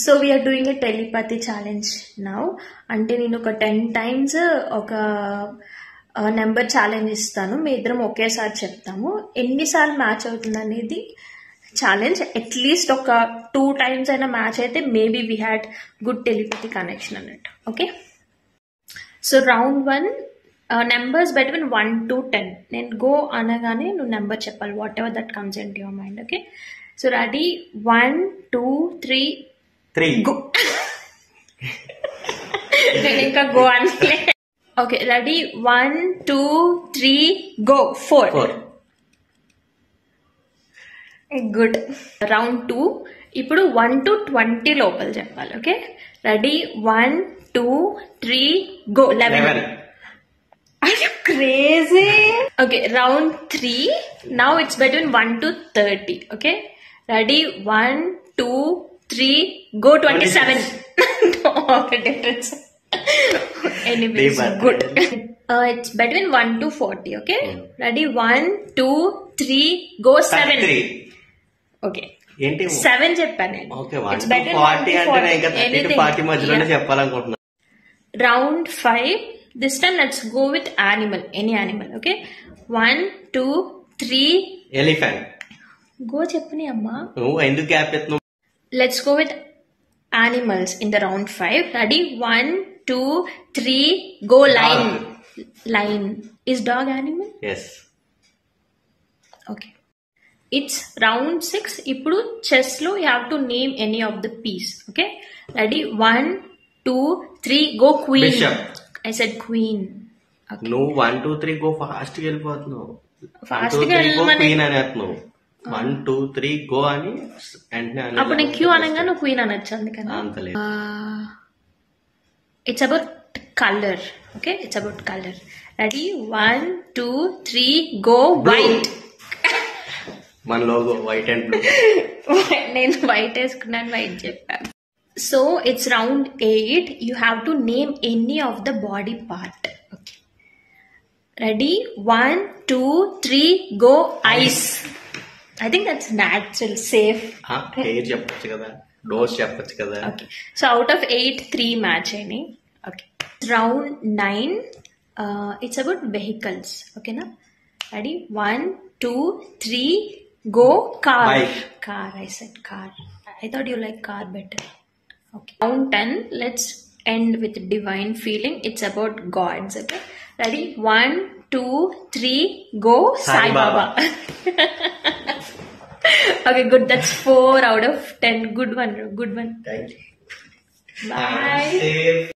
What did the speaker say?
So we are doing a telepathy challenge now. అంటే నేను ఒక 10 times ఒక నెంబర్ ఛాలెంజ్ ఇస్తాను. మీ ఇద్దరం ఒకేసారి చెప్తాము. ఎన్నిసార్లు మ్యాచ్ అవుతుంది అనేది ఛాలెంజ్. అట్లీస్ట్ ఒక 2 times అయినా మ్యాచ్ అయితే maybe we had good telepathy connection అన్నట్టు. Okay, so round 1 numbers between 1 to 10. నేను గో అనగానే నువ్వు నెంబర్ చెప్పాలి, whatever that comes into your mind. Okay, so ready? 1 2 3 go. నేను ఇంకా గో అనలే. Okay, ready? 1 2 3 go. 4. Good. Round 2. ఇప్పుడు 1 to 20 లోపల చెప్పాలి. Okay, ready? 1 2 3 go. 11. Are you crazy? Okay, round 3. Now it's between 1 to 30. Okay, ready? 1 2 3 go. 27. No difference. Anyways, good. It's between 1 to 40. Okay, ready? 1 2 3 go. 7. Okay, 7 చెప్పాను నేను. It's between 1 to 40. Round 5. This time let's go with animal, any animal. Okay, 1 2 3 elephant. Go cheppani amma. No, endu gap etnu. Let's go with animals in the round 5. Ready? 1 2 3 go. Lion. Lion. Is dog animal? Yes. Okay, it's round 6. Ippudu chess lo you have to name any of the piece. Okay, ready? 1 2 3 go. Queen. Bishop. I said queen. Okay. No, 1 2 3 go. Fast గా వెళ్ళిపోతున్నావు. Fast గా queen అనేస్తున్నావు. 1 2 3 go అని వెంటనే అప్పుడు నేను queue అనగా నువ్వు queen అనొచ్చు. అందుకని అంతలేదు. It's about colour. Okay, it's about colour. Ready? 1 2 3 go. White. మన లోగో వైట్ అండ్ బ్లూ. నేను వైట్ వేసుకున్నాను, వైట్ చెప్పాను. So it's round 8. You have to name any of the body part. Okay, ready? 1 2 3 go. Eyes. I think that's natural, safe. hair చెప్పొచ్చు కదా, nose చెప్పొచ్చు కదా. Okay, so out of 8 3 match any. Okay, round 9. It's about vehicles. Okay na? Ready? 1 2 3 go. Car. Bike. Car. I said car. I thought you like car better. Okay, round 10. Let's end with divine feeling. It's about gods. Okay, ready? 1 2 3 go. Sai Baba. Okay, good. That's 4 out of 10. Good one. Good one. Thank you. Bye.